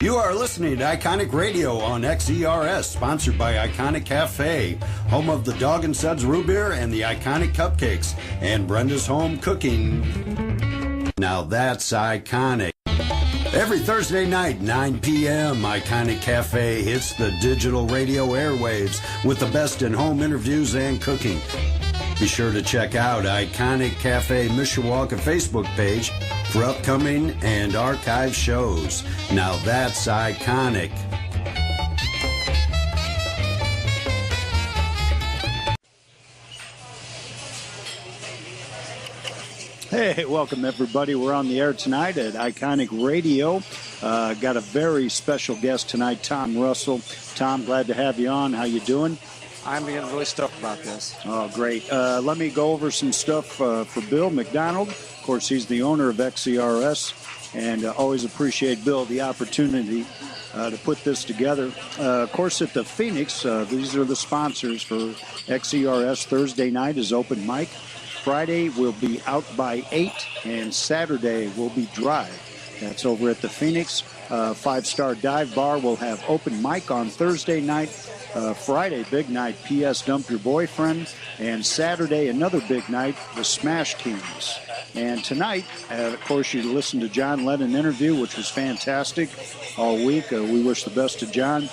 You are listening to Iconic Radio on XERS, sponsored by Iconic Cafe, home of the Dog and Suds Root Beer and the Iconic Cupcakes, and Brenda's Home Cooking. Now that's iconic. Every Thursday night, 9 p.m., Iconic Cafe hits the digital radio airwaves with the best in home interviews and cooking. Be sure to check out Iconic Cafe Mishawaka Facebook page for upcoming and archive shows. Now that's iconic. Hey, welcome everybody. We're on the air tonight at Iconic Radio. Got a very special guest tonight, Tom Russell. Tom, glad to have you on. How you doing? I'm getting really stoked about this. Oh, great. Let me go over some stuff for Bill McDonald. Of course, he's the owner of XERS, and always appreciate, Bill, the opportunity to put this together. Of course, at the Phoenix, these are the sponsors for XERS. Thursday night is open mic. Friday will be Out by 8, and Saturday will be Drive. That's over at the Phoenix. Five-Star Dive Bar will have open mic on Thursday night. Friday, big night, P.S. Dump Your Boyfriend. And Saturday, another big night, the Smash Kings. And tonight, of course, you listened to John Lennon interview, which was fantastic all week. We wish the best to John.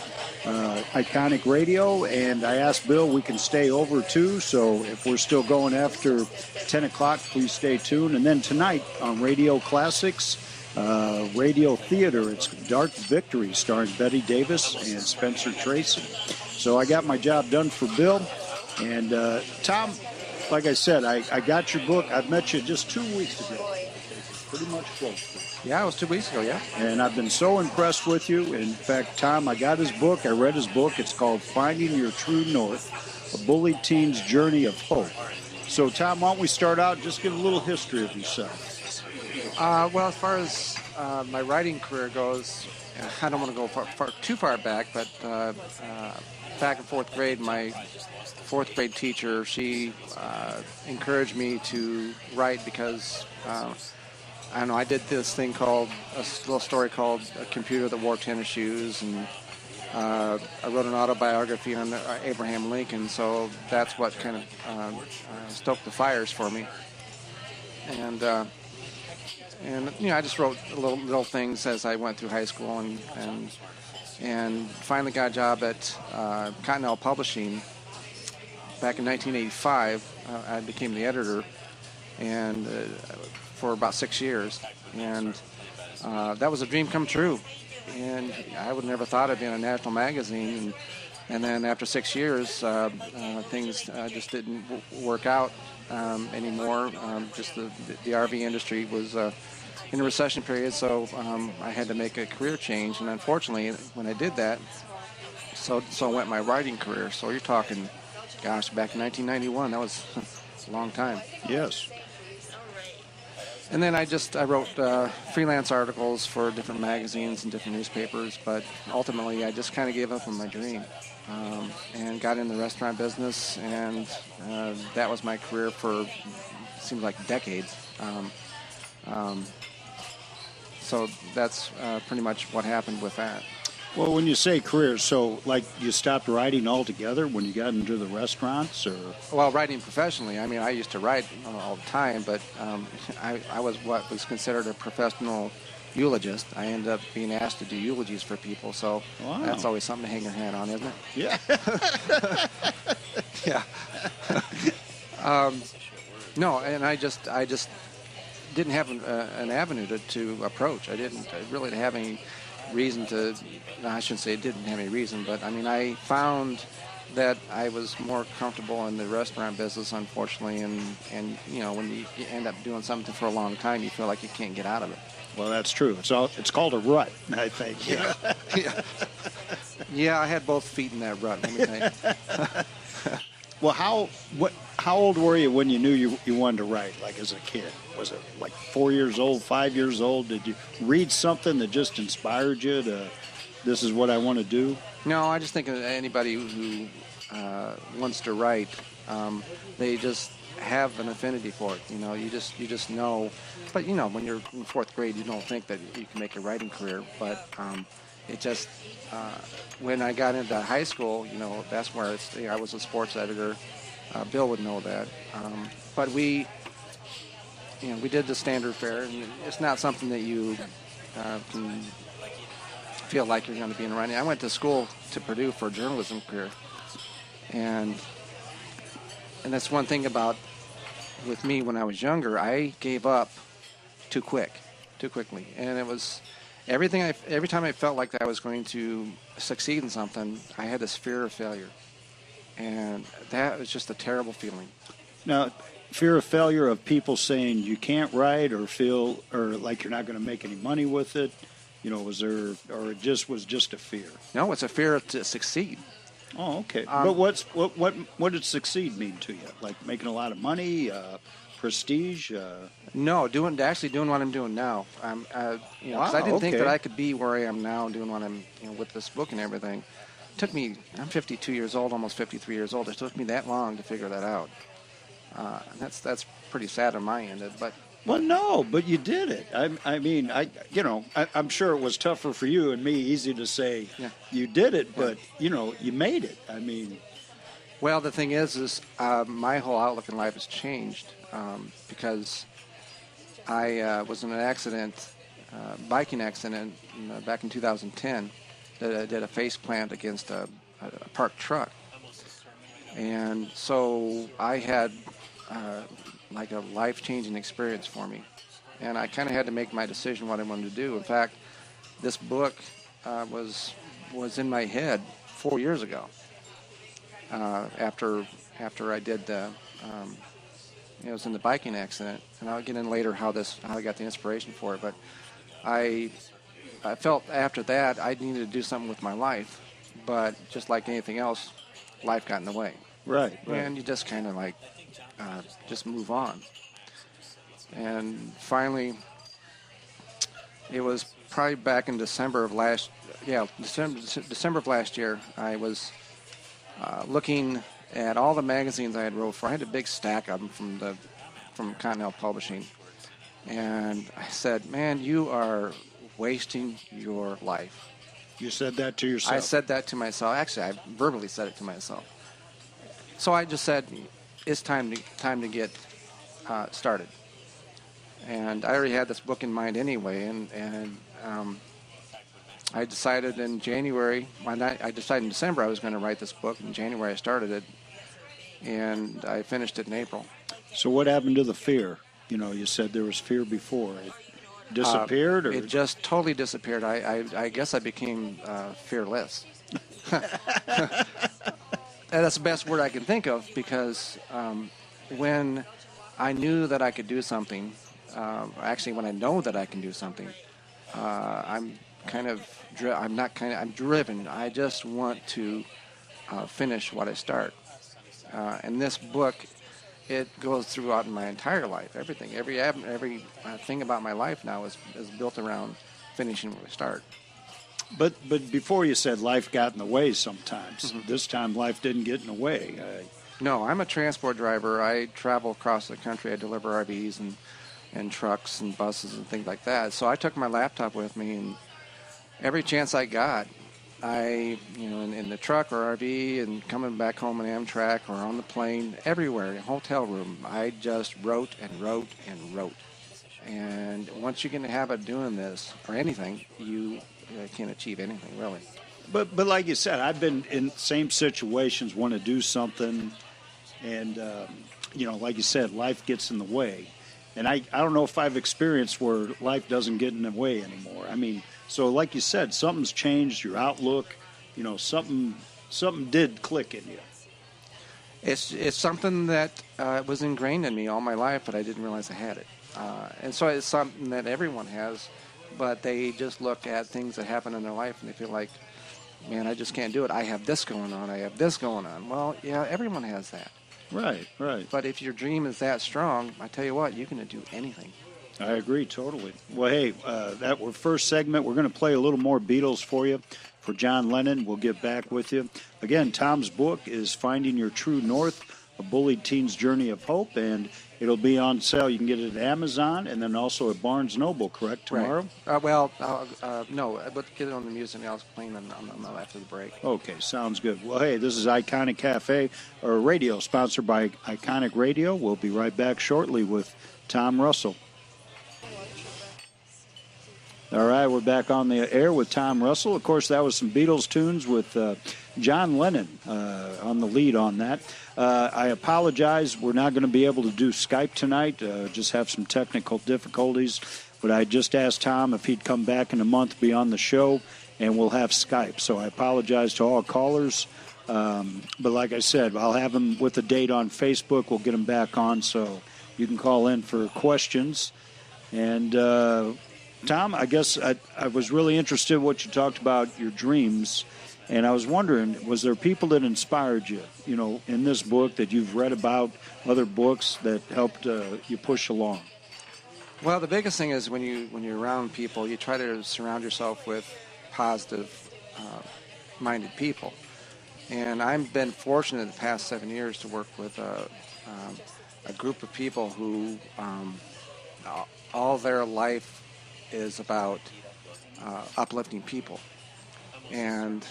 Iconic Radio, and I asked Bill we can stay over too, so if we're still going after 10 o'clock, please stay tuned. And then tonight on Radio Classics, Radio Theater, it's Dark Victory, starring Betty Davis and Spencer Tracy. So I got my job done for Bill. And Tom, like I said, I got your book. I've met you just 2 weeks ago. Pretty much close. Yeah, it was 2 weeks ago, yeah. And I've been so impressed with you. In fact, Tom, I got his book. I read his book. It's called Finding Your True North, A Bullied Teen's Journey of Hope. So, Tom, why don't we start out, just give a little history of yourself. Well, as far as my writing career goes, I don't want to go too far back, but back in fourth grade, my fourth grade teacher, she encouraged me to write because I don't know, I did this thing called, a little story called A Computer That Wore Tennis Shoes, and I wrote an autobiography on Abraham Lincoln, so that's what kind of stoked the fires for me. And you know, I just wrote little things as I went through high school, and finally got a job at Cottonelle Publishing. Back in 1985, I became the editor, and for about 6 years, and that was a dream come true. And I would never thought of being a national magazine, and then after 6 years, things just didn't work out anymore. Just the RV industry was in a recession period, so I had to make a career change. And unfortunately, when I did that, so went my writing career. So you're talking, gosh, back in 1991, that was a long time. Yes. And then I wrote freelance articles for different magazines and different newspapers, but ultimately I just kind of gave up on my dream and got in the restaurant business, and that was my career for, seems like, decades. So that's pretty much what happened with that. Well, when you say career, so like you stopped writing altogether when you got into the restaurants, or? Well, writing professionally. I mean, I used to write all the time, but I was what was considered a professional eulogist. I ended up being asked to do eulogies for people, so wow. That's always something to hang your hat on, isn't it? Yeah. Yeah. No, and I just didn't have an avenue to approach. I didn't really have any reason to, no, I shouldn't say it didn't have any reason, but I mean, I found that I was more comfortable in the restaurant business, unfortunately, and you know, when you end up doing something for a long time, you feel like you can't get out of it. Well, that's true. It's called a rut, I think. Yeah. Yeah. Yeah, I had both feet in that rut, let me tell you. Well, how old were you when you knew you wanted to write, like as a kid? Was it like 4 years old, 5 years old? Did you read something that just inspired you to, this is what I want to do? No, I just think anybody who wants to write, they just have an affinity for it. You know, you just know. But, you know, when you're in fourth grade, you don't think that you can make a writing career. But it just when I got into high school, that's where I was a sports editor. Bill would know that, but we did the standard fare, and it's not something that you can feel like you're going to be in running. I went to school to Purdue for a journalism career, and that's one thing about with me when I was younger. I gave up too quickly, and it was every time I felt like I was going to succeed in something, I had this fear of failure, and that was just a terrible feeling. Now, fear of failure of people saying you can't write or feel or like you're not going to make any money with it, was there, or it just was just a fear? No, it's a fear to succeed. Oh, okay. But what did succeed mean to you? Like making a lot of money, prestige? No, doing what I'm doing now. Because I didn't think that I could be where I am now, doing what I'm, with this book and everything. It took me. I'm 52 years old, almost 53 years old. It took me that long to figure that out. That's pretty sad on my end, but. Well, no, but you did it. I'm sure it was tougher for you and me. Easy to say, you did it, but you made it. Well, the thing is my whole outlook in life has changed because I was in an accident, biking accident, back in 2010. That I did a face plant against a parked truck, and so I had. Like a life-changing experience for me, and I kind of had to make my decision what I wanted to do. In fact, this book was in my head 4 years ago. After I did it was in the biking accident, and I'll get in later how I got the inspiration for it. But I felt after that I needed to do something with my life, but just like anything else, life got in the way. Right. And you just kind of like. Just move on. And finally, it was probably back in December of last year, I was looking at all the magazines I had wrote for. I had a big stack of them from Continental Publishing. And I said, man, you are wasting your life. You said that to yourself? I said that to myself. Actually, I verbally said it to myself. So I just said, it's time to get started. And I already had this book in mind anyway, and I decided in January, I decided in December I was going to write this book. In January I started it, and I finished it in April. So what happened to the fear? You said there was fear before. It disappeared? Or? It just totally disappeared. I guess I became fearless. And that's the best word I can think of, because when I knew that I could do something, actually when I know that I can do something, I'm driven. I just want to finish what I start. And this book, it goes throughout my entire life. Everything, every thing about my life now is built around finishing what I start. But before you said life got in the way sometimes. Mm-hmm. This time life didn't get in the way. No, I'm a transport driver. I travel across the country. I deliver RVs and trucks and buses and things like that. So I took my laptop with me, and every chance I got, in the truck or RV and coming back home on Amtrak or on the plane, everywhere, in a hotel room, I just wrote and wrote and wrote. And once you get in the habit of doing this, or anything, you can't achieve anything, really. But like you said, I've been in same situations, want to do something, and, like you said, life gets in the way. And I don't know if I've experienced where life doesn't get in the way anymore. So like you said, something's changed, your outlook, something did click in you. It's something that was ingrained in me all my life, but I didn't realize I had it. And so it's something that everyone has, but they just look at things that happen in their life and they feel like, man, I just can't do it. I have this going on. I have this going on. Well, yeah, everyone has that. Right. But if your dream is that strong, I tell you what, you can do anything. I agree totally. Well, hey, that was first segment. We're going to play a little more Beatles for you. For John Lennon, we'll get back with you. Again, Tom's book is Finding Your True North, A Bullied Teen's Journey of Hope, and It'll be on sale. You can get it at Amazon and then also at Barnes & Noble, correct, tomorrow? Right. No, but get it on the music. I was playing on after the break. Okay, sounds good. Well, hey, this is Iconic Cafe, or radio, sponsored by Iconic Radio. We'll be right back shortly with Tom Russell. All right, we're back on the air with Tom Russell. Of course, that was some Beatles tunes with John Lennon on the lead on that. I apologize. We're not going to be able to do Skype tonight. Just have some technical difficulties. But I just asked Tom if he'd come back in a month, be on the show, and we'll have Skype. So I apologize to all callers. But like I said, I'll have him with a date on Facebook. We'll get him back on so you can call in for questions. And Tom, I guess I was really interested in what you talked about, your dreams. And I was wondering, was there people that inspired you, in this book that you've read about, other books that helped you push along? Well, the biggest thing is when you're around people, you try to surround yourself with positive-minded people. And I've been fortunate in the past 7 years to work with a group of people who all their life is about uplifting people. And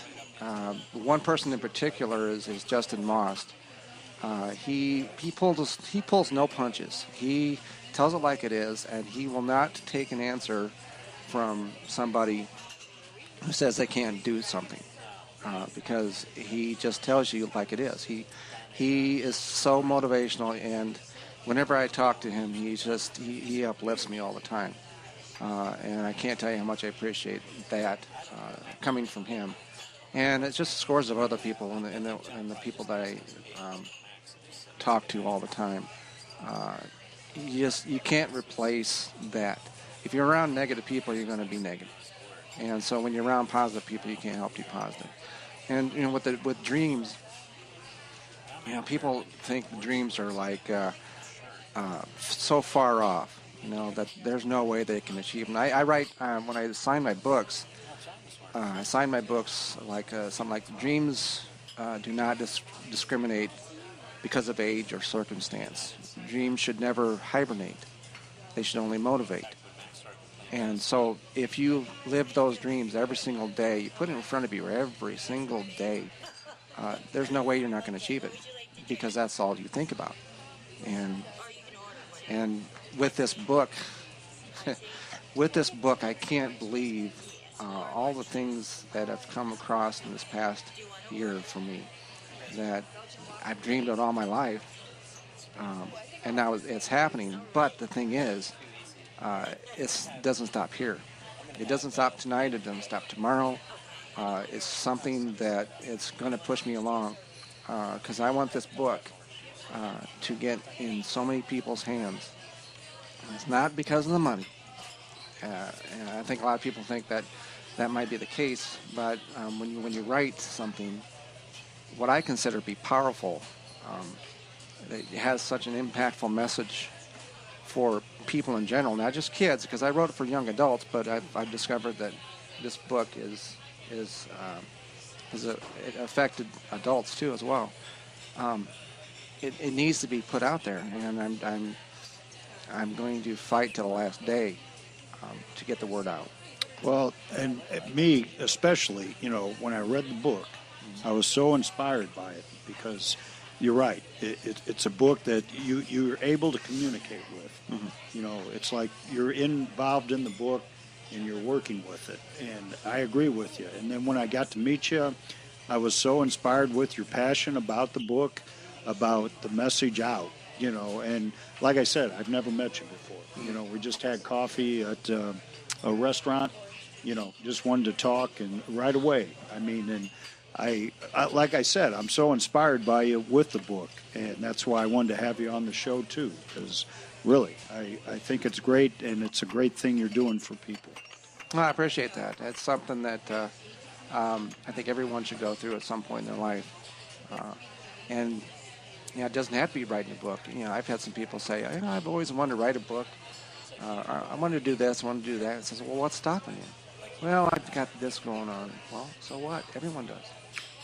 one person in particular is Justin Most. He pulls no punches. He tells it like it is, and he will not take an answer from somebody who says they can't do something, because he just tells you like it is. He is so motivational, and whenever I talk to him, he uplifts me all the time. And I can't tell you how much I appreciate that coming from him. And it's just scores of other people and the people that I talk to all the time. You can't replace that. If you're around negative people, you're going to be negative. And so when you're around positive people, you can't help be positive. And with dreams, people think dreams are like so far off. That there's no way they can achieve. And I write, when I sign my books, like something like, dreams do not discriminate because of age or circumstance. Dreams should never hibernate. They should only motivate. And so if you live those dreams every single day, you put it in front of you every single day, there's no way you're not going to achieve it, because that's all you think about. And with this book, I can't believe all the things that have come across in this past year for me that I've dreamed of all my life, and now it's happening. But the thing is, it doesn't stop here. It doesn't stop tonight. It doesn't stop tomorrow. It's something that it's going to push me along, because I want this book to get in so many people's hands. It's not because of the money. And I think a lot of people think that might be the case, but when you write something, what I consider to be powerful, it has such an impactful message for people in general, not just kids, because I wrote it for young adults, but I've discovered that this book it affected adults too as well. It needs to be put out there, and I'm going to fight to the last day to get the word out. Well, and me especially, when I read the book, I was so inspired by it, because you're right. It's a book that you're able to communicate with. Mm-hmm. It's like you're involved in the book and you're working with it. And I agree with you. And then when I got to meet you, I was so inspired with your passion about the book, about the message out. And like I said, I've never met you before. We just had coffee at a restaurant, just wanted to talk, and right away. And I like I said, I'm so inspired by you with the book, and that's why I wanted to have you on the show too, because really, I think it's great, and it's a great thing you're doing for people. Well, I appreciate that. It's something that I think everyone should go through at some point in their life. And it doesn't have to be writing a book. I've had some people say, I've always wanted to write a book. I want to do this, I want to do that. It says, well, what's stopping you? Well, I've got this going on. Well, so what? Everyone does.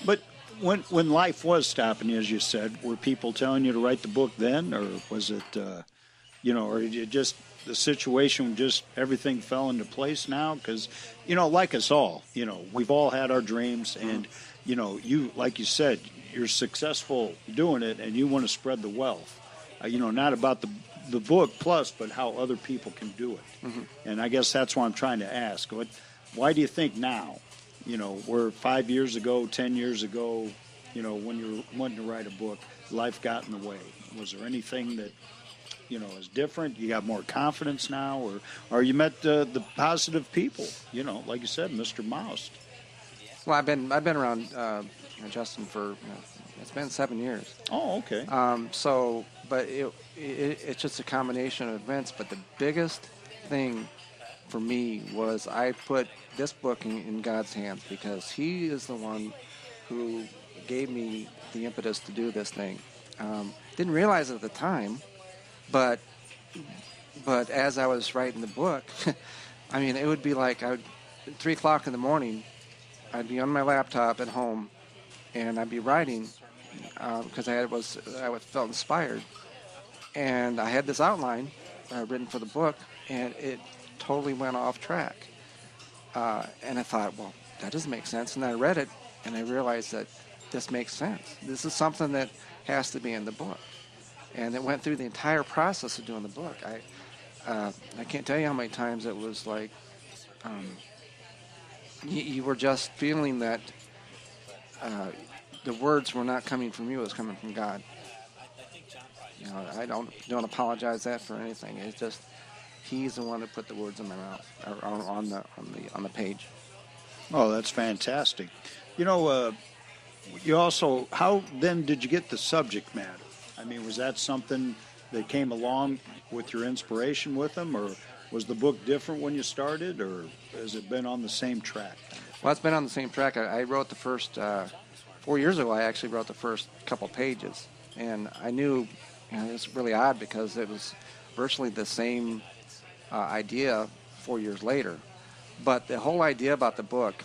But when life was stopping you, as you said, were people telling you to write the book then, or was it or it just the situation, just everything fell into place now? Because, like us all, we've all had our dreams, and, you, like you said, you're successful doing it, and you want to spread the wealth. Not about the book plus, but how other people can do it. And I guess that's what I'm trying to ask. Why do you think now, where 5 years ago, 10 years ago, when you were wanting to write a book, life got in the way? Was there anything that, is different? You got more confidence now, or you met the positive people, like you said, Mr. Mouse? Well, I've been around Justin for it's been 7 years. Oh, okay. But it's just a combination of events. But the biggest thing for me was I put this book in God's hands, because He is the one who gave me the impetus to do this thing. Didn't realize it at the time, but as I was writing the book, I mean, it would be like 3 o'clock in the morning, I'd be on my laptop at home, and I'd be writing because I felt inspired, and I had this outline written for the book, and it totally went off track. And I thought, well, that doesn't make sense. And I read it, and I realized that this makes sense. This is something that has to be in the book. And it went through the entire process of doing the book. I can't tell you how many times it was like you were just feeling that the words were not coming from you; it was coming from God. I don't apologize that for anything. It's just He's the one who put the words in my mouth or on the page. Oh, that's fantastic. You also, how then did you get the subject matter? I mean, was that something that came along with your inspiration with them, or was the book different when you started, or has it been on the same track? Well, it's been on the same track. I wrote the first 4 years ago. I actually wrote the first couple pages, and I knew it's really odd because it was virtually the same idea 4 years later. But the whole idea about the book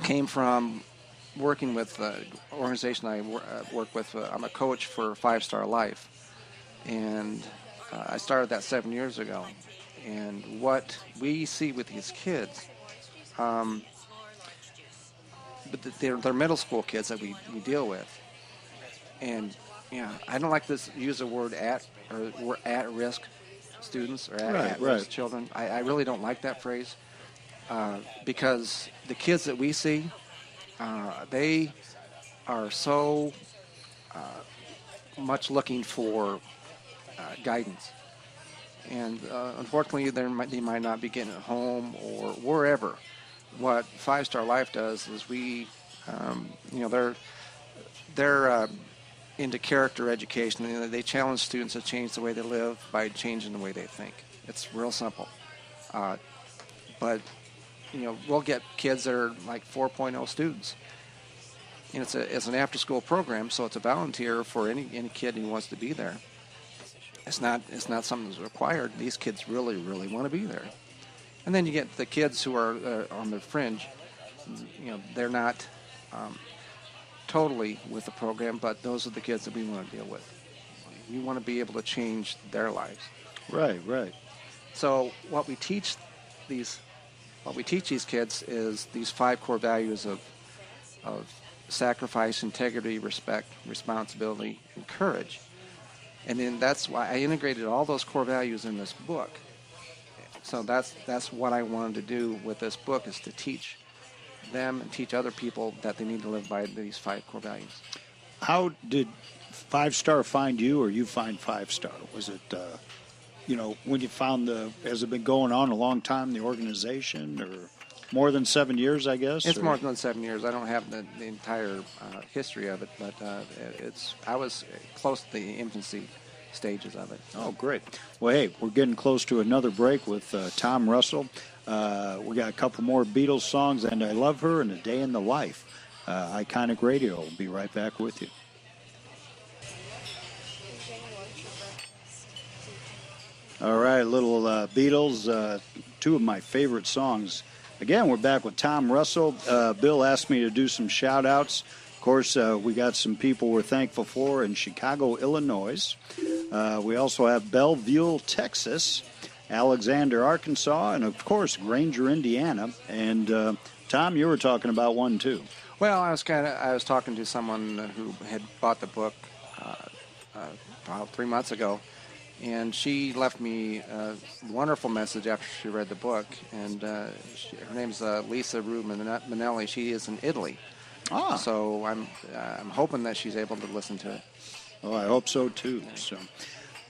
came from working with the organization I work with. I'm a coach for 5 Star Life, and I started that 7 years ago. And what we see with these kids, but they're middle school kids that we deal with, and I don't like to use the word at risk students or at risk children. I really don't like that phrase because the kids that we see, they are so much looking for guidance. And unfortunately, they might not be getting it home or wherever. What 5 Star Life does is they're into character education. They challenge students to change the way they live by changing the way they think. It's real simple. But we'll get kids that are like 4.0 students. And it's an after-school program, so it's a volunteer for any kid who wants to be there. It's not something that's required. These kids really, really want to be there. And then you get the kids who are on the fringe. They're not totally with the program, but those are the kids that we want to deal with. We want to be able to change their lives. Right. So what we teach these kids is these 5 core values of sacrifice, integrity, respect, responsibility, and courage. And then that's why I integrated all those core values in this book. So that's what I wanted to do with this book, is to teach them and teach other people that they need to live by these 5 core values. How did 5 Star find you, or you find 5 Star? Was it, when you found has it been going on a long time, the organization, or more than 7 years, I guess? It's more than 7 years. I don't have the entire history of it, but I was close to the infancy stages of it. Oh, great. Well, hey, we're getting close to another break with Tom Russell. We got a couple more Beatles songs, and I Love Her and A Day in the Life. Iconic Radio will be right back with you. All right, little Beatles, 2 of my favorite songs. Again, we're back with Tom Russell. Bill asked me to do some shout-outs. Of course, we got some people we're thankful for in Chicago, Illinois. We also have Bellevue, Texas, Alexander, Arkansas, and of course Granger, Indiana. And Tom, you were talking about one too. Well, I was talking to someone who had bought the book about 3 months ago, and she left me a wonderful message after she read the book. And her name's Lisa Rue Manelli. She is in Italy. Ah. So I'm hoping that she's able to listen to it. Oh, I hope so too. So,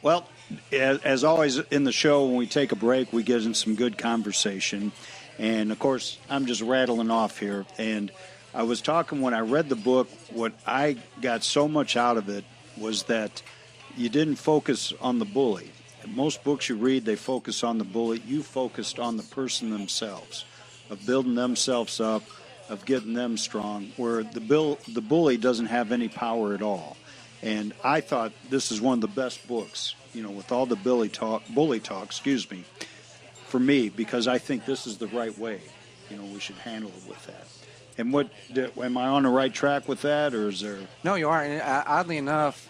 well, as always in the show, when we take a break, we get in some good conversation. And of course, I'm just rattling off here. And I was talking when I read the book, what I got so much out of it was that you didn't focus on the bully. Most books you read, they focus on the bully. You focused on the person themselves, of building themselves up, of getting them strong, where the bully doesn't have any power at all. And I thought this is one of the best books, with all the bully talk, for me, because I think this is the right way. We should handle it with that. And am I on the right track with that, or is there? No, you are. And oddly enough,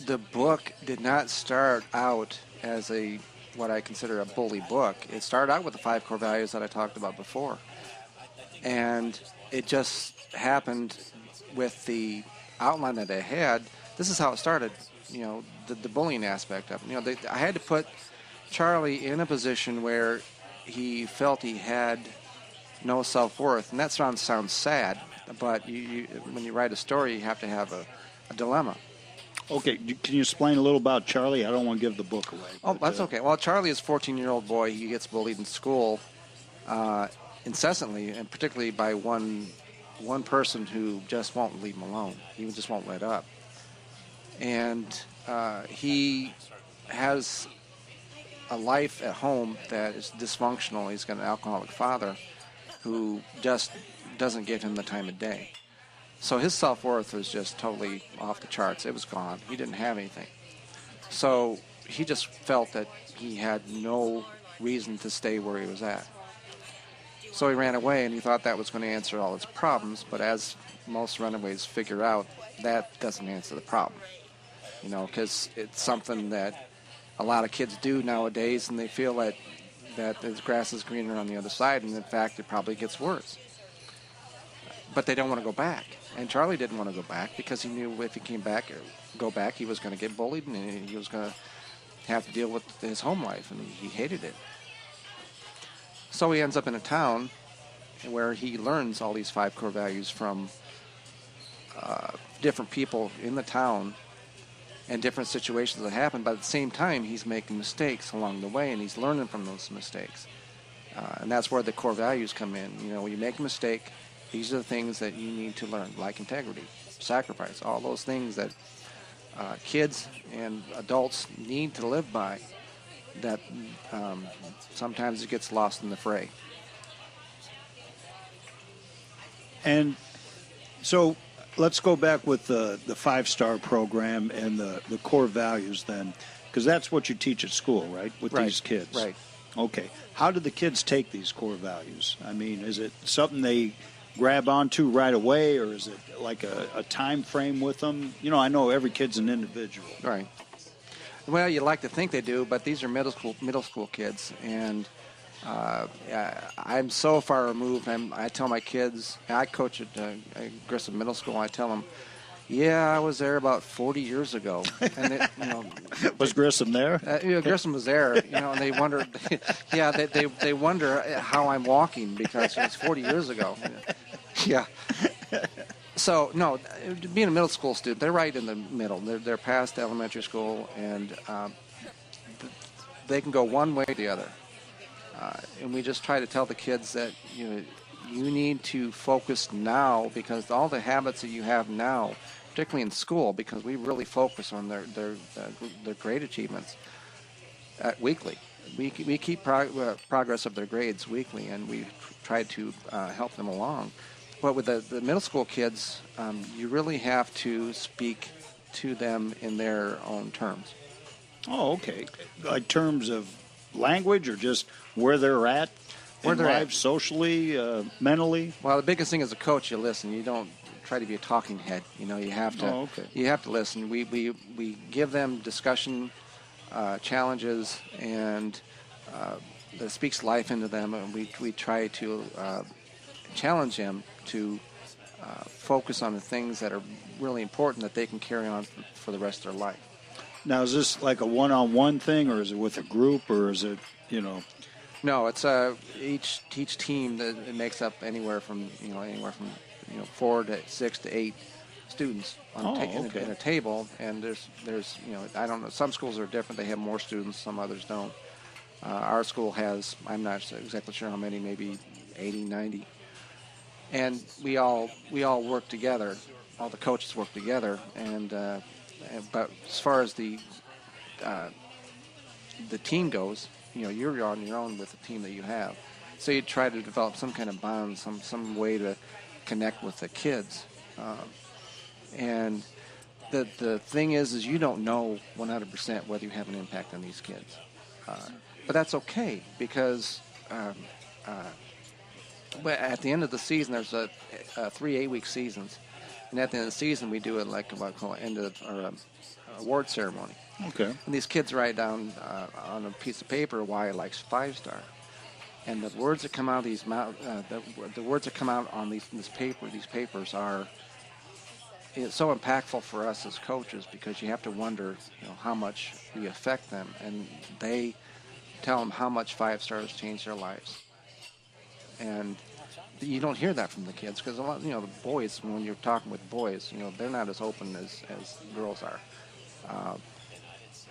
the book did not start out as what I consider a bully book. It started out with the 5 core values that I talked about before. And it just happened with the outline that I had. This is how it started, the bullying aspect of it. I had to put Charlie in a position where he felt he had no self-worth. And that sounds sad, but when you write a story, you have to have a dilemma. Okay, can you explain a little about Charlie? I don't want to give the book away. Oh, that's okay. Well, Charlie is a 14-year-old boy. He gets bullied in school incessantly, and particularly by one person who just won't leave him alone. He just won't let up. And he has a life at home that is dysfunctional. He's got an alcoholic father who just doesn't give him the time of day. So his self-worth was just totally off the charts. It was gone. He didn't have anything. So he just felt that he had no reason to stay where he was at. So he ran away, and he thought that was going to answer all his problems. But as most runaways figure out, that doesn't answer the problem. Because it's something that a lot of kids do nowadays, and they feel that the grass is greener on the other side, and in fact, it probably gets worse. But they don't want to go back. And Charlie didn't want to go back because he knew if he go back, he was going to get bullied, and he was going to have to deal with his home life, and he hated it. So he ends up in a town where he learns all these 5 core values from different people in the town and different situations that happen. But at the same time, he's making mistakes along the way, and he's learning from those mistakes. And that's where the core values come in. When you make a mistake, these are the things that you need to learn, like integrity, sacrifice, all those things that kids and adults need to live by, that sometimes it gets lost in the fray. And so let's go back with the 5-star program and the core values then, because that's what you teach at school, right, with these kids? Right. Okay. How do the kids take these core values? I mean, is it something they grab onto right away, or is it like a time frame with them? I know every kid's an individual. Right. Well, you'd like to think they do, but these are middle school kids, and I'm so far removed. I tell my kids, I coach at Grissom Middle School, I tell them, yeah, I was there about 40 years ago. And was Grissom there? Grissom was there, and they wonder, they wonder how I'm walking because it was 40 years ago. Yeah. So, no, being a middle school student, they're right in the middle. They're past elementary school, and they can go one way or the other. And we just try to tell the kids that, you need to focus now, because all the habits that you have now, particularly in school, because we really focus on their grade achievements weekly. We keep progress of their grades weekly, and we try to help them along. But with the middle school kids, you really have to speak to them in their own terms. Oh, okay. Like terms of language, or just where they're at in life, socially, mentally? Well, the biggest thing as a coach, you listen. You don't try to be a talking head. You know, you have to you have to listen. We give them discussion challenges and that speaks life into them, and we try to challenge them to focus on the things that are really important that they can carry on for the rest of their life. Now, is this like a one-on-one thing, or is it with a group, or is it, you know? No, it's each team that it makes up anywhere from 4 to 6 to 8 students in a table, and there's I don't know, some schools are different. They have more students, some others don't. Our school has, I'm not exactly sure how many, maybe 80, 90. And we all work together. All the coaches work together, but as far as the team goes, you're on your own with the team that you have. So you try to develop some kind of bond, some way to connect with the kids. And the thing is you don't know 100% whether you have an impact on these kids. But that's okay, because at the end of the season, there's 3 8-week seasons. And at the end of the season, we do it like what I call end of our award ceremony. Okay. And these kids write down on a piece of paper why it likes 5-star. And the words that come out of these the words that come out on these papers are so impactful for us as coaches, because you have to wonder, how much we affect them, and they tell them how much 5 stars changed their lives. And you don't hear that from the kids, because a lot, the boys, when you're talking with boys, they're not as open as girls are.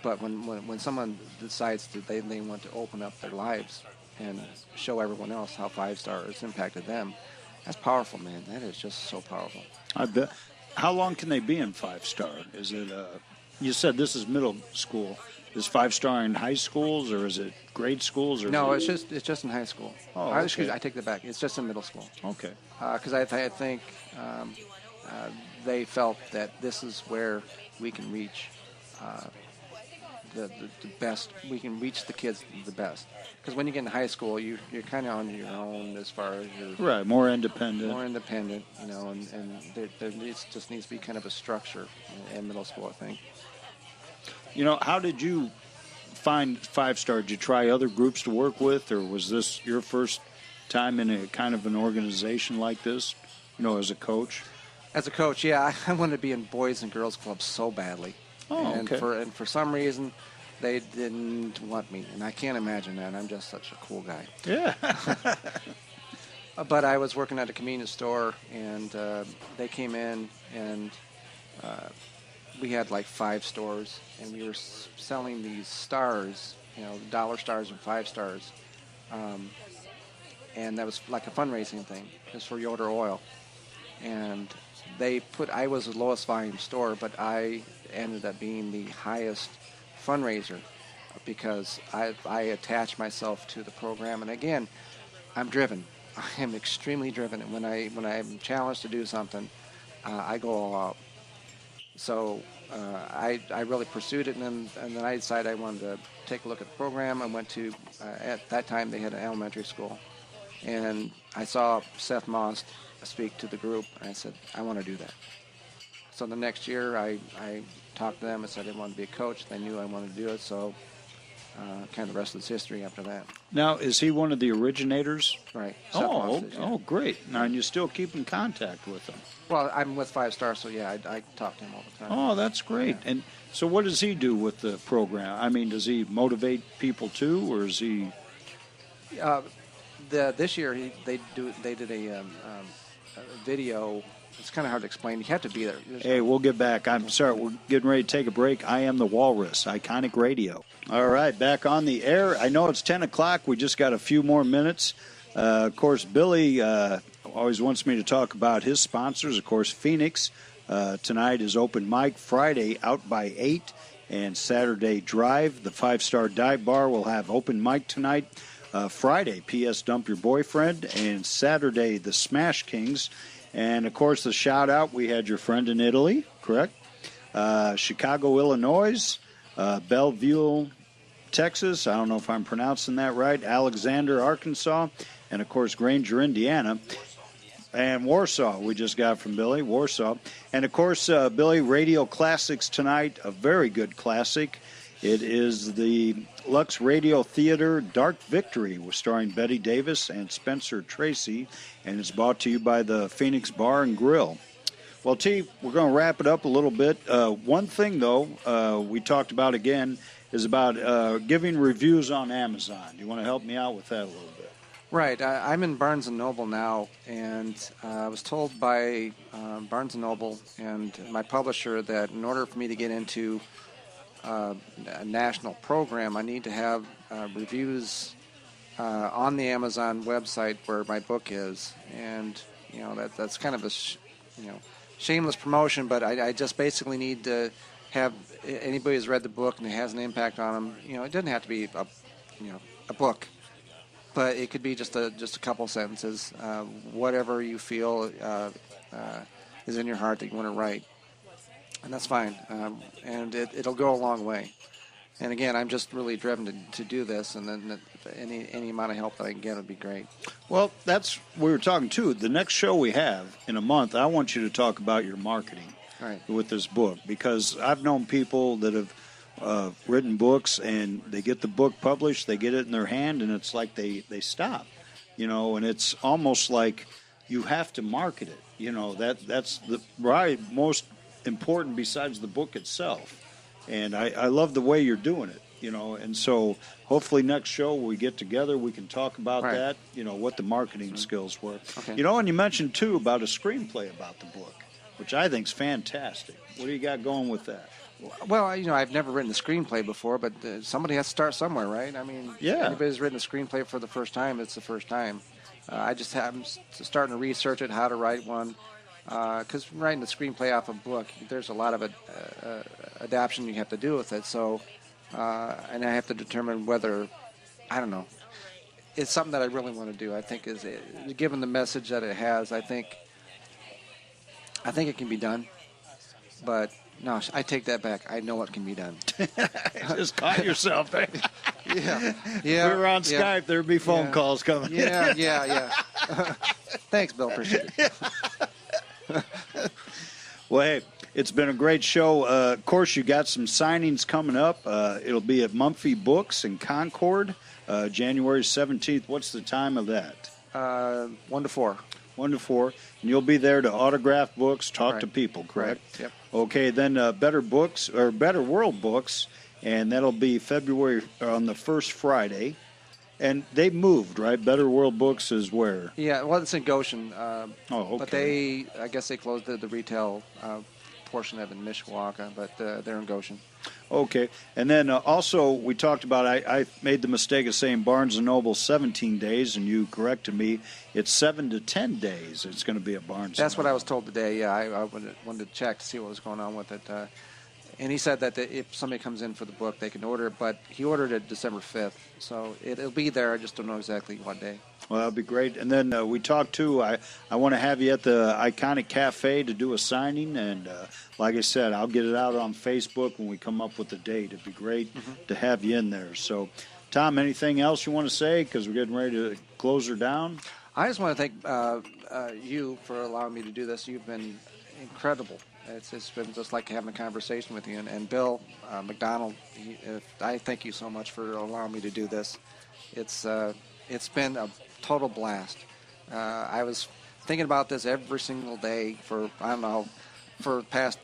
But when someone decides that they want to open up their lives and show everyone else how 5-star has impacted them, that's powerful, man. That is just so powerful. I bet. How long can they be in 5-star? Is it? You said this is middle school. Is 5-star in high schools, or is it grade schools? Or no, it's just in high school. Oh, okay. Excuse me, I take that back. It's just in middle school. Okay. Because I think they felt that this is where we can reach the best. We can reach the kids the best. Because when you get in high school, you're kind of on your own as far as your right, more independent. And there just needs to be kind of a structure in middle school, I think. How did you find 5-star? Did you try other groups to work with, or was this your first time in a kind of an organization like this, as a coach? As a coach, yeah, I wanted to be in boys and girls clubs so badly. Oh, and okay. For some reason, they didn't want me, and I can't imagine that. I'm just such a cool guy. Yeah. But I was working at a convenience store, and they came in, and we had like 5 stores, and we were selling these stars, dollar stars and 5 stars, and that was like a fundraising thing. It was for Yoder Oil, and I was the lowest volume store, but I ended up being the highest fundraiser because I attach myself to the program. And again, I'm driven. I am extremely driven, and when I'm challenged to do something, I go all out. So I really pursued it, and then I decided I wanted to take a look at the program. I went to, at that time they had an elementary school, and I saw Seth Moss speak to the group, and I said, I want to do that. So the next year I talked to them and said I wanted to be a coach. They knew I wanted to do it, so kind of the rest of it's history after that. Now, is he one of the originators? Right. Oh, great. Now, and you still keep in contact with him? Well, I'm with 5-star, so yeah, I talk to him all the time. Oh, that's great. Yeah. And so what does he do with the program? I mean, does he motivate people too, or is he... This year they did a video. It's kind of hard to explain. You have to be there. Hey, we'll get back. I'm sorry. We're getting ready to take a break. I am the Walrus, Iconic Radio. All right, back on the air. I know it's 10 o'clock. We just got a few more minutes. Of course, Billy always wants me to talk about his sponsors. Of course, Phoenix. Tonight is open mic. Friday, Out by 8. And Saturday, Drive. The 5-Star Dive Bar will have open mic tonight. Friday, P.S. Dump Your Boyfriend. And Saturday, the Smash Kings. And, of course, the shout-out, we had your friend in Italy, correct? Chicago, Illinois, Bellevue, Texas. I don't know if I'm pronouncing that right. Alexander, Arkansas. And, of course, Granger, Indiana. And Warsaw, we just got from Billy, Warsaw. And, of course, Billy, Radio Classics tonight, a very good classic. It is the Lux Radio Theater Dark Victory, starring Betty Davis and Spencer Tracy, and it's brought to you by the Phoenix Bar and Grill. Well, T, we're going to wrap it up a little bit. One thing, though, we talked about again is about giving reviews on Amazon. Do you want to help me out with that a little bit? Right. I'm in Barnes & Noble now, and I was told by Barnes & Noble and my publisher that in order for me to get into a national program, I need to have reviews on the Amazon website where my book is. And, that's kind of a, shameless promotion, but I just basically need to have anybody who's read the book and it has an impact on them. It doesn't have to be a book, but it could be just a couple sentences, whatever you feel is in your heart that you want to write, and that's fine. And it'll go a long way. And again, I'm just really driven to do this, and then any amount of help that I can get would be great. Well, that's we were talking too. The next show we have in a month, I want you to talk about your marketing with this book, because I've known people that have written books and they get the book published, they get it in their hand, and it's like they stop, and it's almost like you have to market it. That's the most important besides the book itself. And I love the way you're doing it, and so hopefully next show we get together, we can talk about that, what the marketing skills were. Okay. And you mentioned, too, about a screenplay about the book, which I think is fantastic. What do you got going with that? Well, I've never written a screenplay before, but somebody has to start somewhere, right? I mean, yeah. Anybody's written a screenplay for the first time, it's the first time. I just am starting to research it, how to write one. Because writing a screenplay off a book, there's a lot of adaptation you have to do with it. So, and I have to determine whether, I don't know, it's something that I really want to do. I think given the message that it has, I think it can be done. But no, I take that back. I know it can be done. Just caught yourself there. Yeah. If we were on Skype, there'd be phone calls coming. Yeah. Thanks, Bill. Appreciate it. Well, hey, it's been a great show. Of course, you got some signings coming up. It'll be at Mumphy Books in Concord, January 17th. What's the time of that? 1 to 4. 1 to 4. And you'll be there to autograph books, talk to people, correct? Right. Yep. Okay, then Better World Books, and that'll be February on the first Friday. And they moved, right? Better World Books is where? Yeah, well, it's in Goshen. Okay. But I guess they closed the retail portion of it in Mishawaka, but they're in Goshen. Okay. And then also we talked about, I made the mistake of saying Barnes & Noble 17 days, and you corrected me. It's 7 to 10 days it's going to be at Barnes & That's Noble. what I was told today, yeah. I wanted to check to see what was going on with it. And he said that if somebody comes in for the book, they can order it, but he ordered it December 5th. So it'll be there. I just don't know exactly what day. Well, that'll be great. And then we talked, too, I want to have you at the Iconic Cafe to do a signing. And like I said, I'll get it out on Facebook when we come up with the date. It'd be great to have you in there. So, Tom, anything else you want to say? Because we're getting ready to close her down. I just want to thank you for allowing me to do this. You've been incredible. It's been just like having a conversation with you. And Bill McDonald, I thank you so much for allowing me to do this. It's been a total blast. I was thinking about this every single day for the past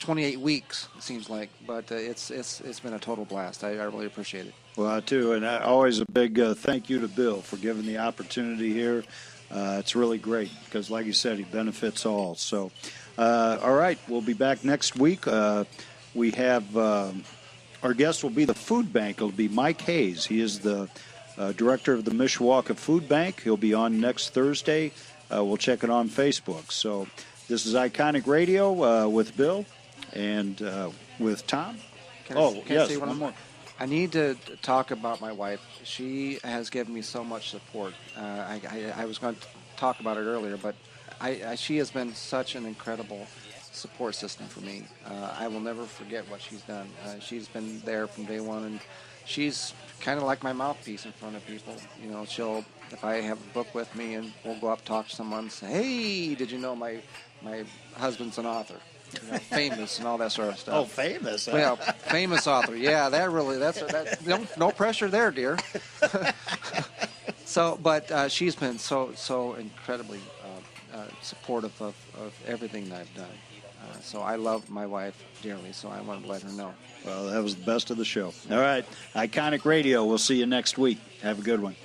28 weeks, it seems like. But it's been a total blast. I really appreciate it. Well, too, and always a big thank you to Bill for giving the opportunity here. It's really great because, like you said, he benefits all. So. All right, we'll be back next week. We have our guest will be the food bank. It'll be Mike Hayes. He is the director of the Mishawaka Food Bank. He'll be on next Thursday. We'll check it on Facebook. So this is Iconic Radio with Bill and with Tom. Can I yes, say one more. I need to talk about my wife. She has given me so much support. I was going to talk about it earlier, but she has been such an incredible support system for me. I will never forget what she's done. She's been there from day one, and she's kind of like my mouthpiece in front of people. You know, if I have a book with me and we'll go up talk to someone, say, hey, did you know my husband's an author? You know, famous and all that sort of stuff. Oh, famous. Huh? Well, famous author. Yeah, that's no pressure there, dear. So, but she's been so incredibly supportive of everything that I've done. So I love my wife dearly, so I want to let her know. Well, that was the best of the show. All right, Iconic Radio. We'll see you next week. Have a good one.